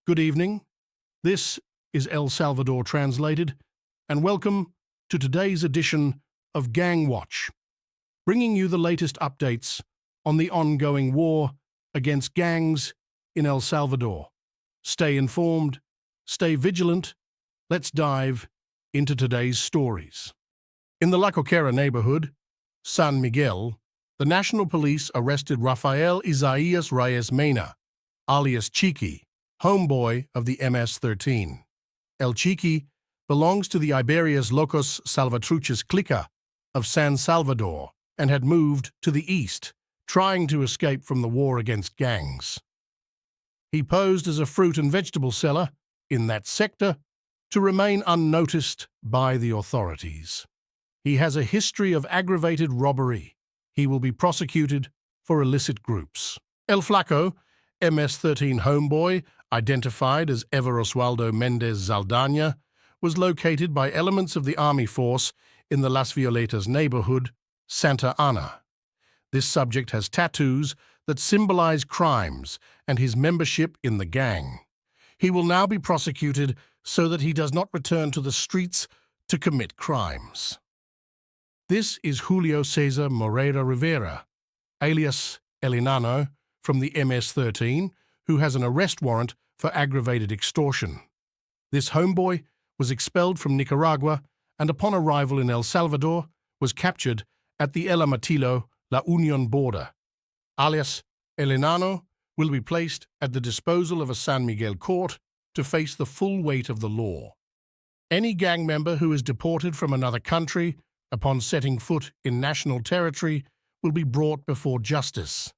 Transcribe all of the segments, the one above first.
Good evening. This is El Salvador Translated, and welcome to today's edition of Gang Watch, bringing you the latest updates on the ongoing war against gangs in El Salvador. Stay informed, stay vigilant. Let's dive into today's stories. In the La Coquera neighborhood, San Miguel, the National Police arrested Rafael Isaías Reyes Mena, alias Chiqui, homeboy of the MS-13. El Chiqui belongs to the Iberias Locos Salvatruchas clica of San Salvador and had moved to the east, trying to escape from the war against gangs. He posed as a fruit and vegetable seller in that sector to remain unnoticed by the authorities. He has a history of aggravated robbery. He will be prosecuted for illicit groups. El Flaco, MS-13 homeboy, identified as Ever Oswaldo Mendez Zaldana, was located by elements of the army force in the Las Violetas neighborhood, Santa Ana. This subject has tattoos that symbolize crimes and his membership in the gang. He will now be prosecuted so that he does not return to the streets to commit crimes. This is Julio Cesar Moreira Rivera, alias El Enano, from the MS-13, who has an arrest warrant for aggravated extortion. This homeboy was expelled from Nicaragua and upon arrival in El Salvador was captured at the El Amatillo La Union border. Alias El Enano will be placed at the disposal of a San Miguel court to face the full weight of the law. Any gang member who is deported from another country upon setting foot in national territory will be brought before justice.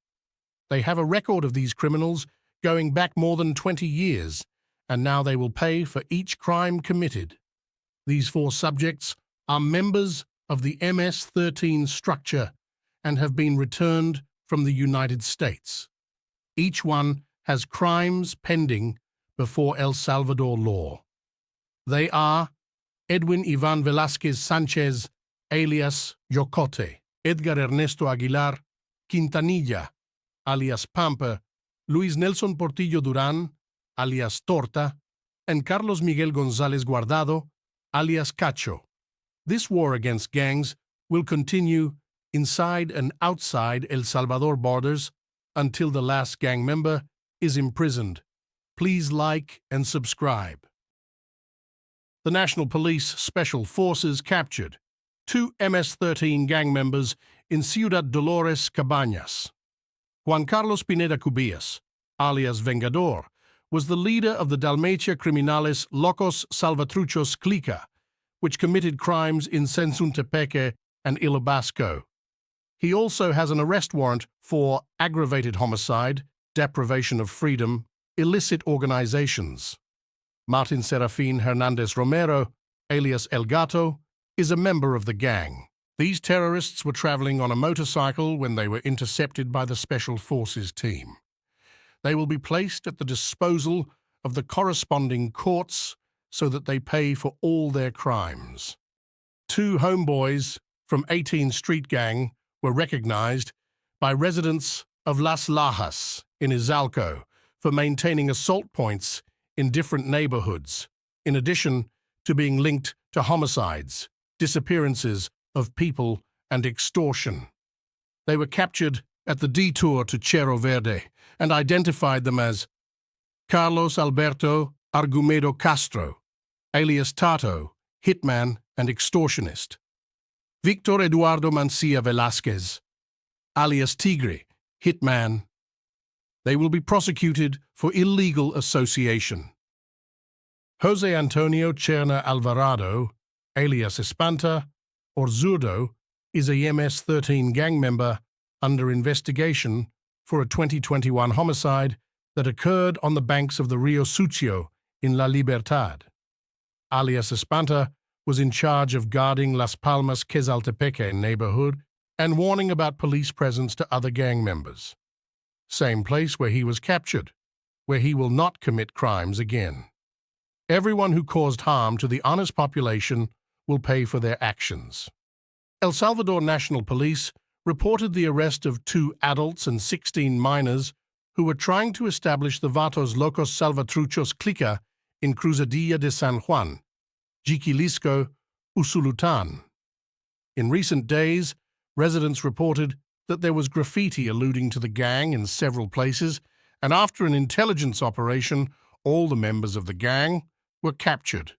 They have a record of these criminals going back more than 20 years, and now they will pay for each crime committed. These four subjects are members of the MS-13 structure and have been returned from the United States. Each one has crimes pending before El Salvador law. They are Edwin Ivan Velázquez Sánchez, alias Yocote, Edgar Ernesto Aguilar Quintanilla, alias Pampa, Luis Nelson Portillo Durán, alias Torta, and Carlos Miguel González Guardado, alias Cacho. This war against gangs will continue inside and outside El Salvador borders until the last gang member is imprisoned. Please like and subscribe. The National Police Special Forces captured 2 MS-13 gang members in Ciudad Dolores, Cabañas. Juan Carlos Pineda Cubillas, alias Vengador, was the leader of the Dalmatia Criminales Locos Salvatruchos clica, which committed crimes in Sensuntepeque and Ilobasco. He also has an arrest warrant for aggravated homicide, deprivation of freedom, illicit organizations. Martin Serafin Hernandez Romero, alias El Gato, is a member of the gang. These terrorists were traveling on a motorcycle when they were intercepted by the Special Forces team. They will be placed at the disposal of the corresponding courts so that they pay for all their crimes. 2 homeboys from 18 Street Gang were recognized by residents of Las Lajas in Izalco for maintaining assault points in different neighborhoods, in addition to being linked to homicides, disappearances of people, and extortion. They were captured at the detour to Cerro Verde and identified them as Carlos Alberto Argumedo Castro, alias Tato, hitman and extortionist; Victor Eduardo Mancia Velázquez, alias Tigre, hitman. They will be prosecuted for illegal association. Jose Antonio Cherna Alvarado, alias Espanta, or Zurdo, is a MS-13 gang member under investigation for a 2021 homicide that occurred on the banks of the Rio Sucio in La Libertad. Alias Espanta was in charge of guarding Las Palmas Quezaltepeque neighborhood and warning about police presence to other gang members. Same place where he was captured, where he will not commit crimes again. Everyone who caused harm to the honest population will pay for their actions. El Salvador National Police reported the arrest of 2 adults and 16 minors who were trying to establish the Vatos Locos Salvatruchos clica in Cruzadilla de San Juan, Jiquilisco, Usulutan. In recent days, residents reported that there was graffiti alluding to the gang in several places, and after an intelligence operation, all the members of the gang were captured.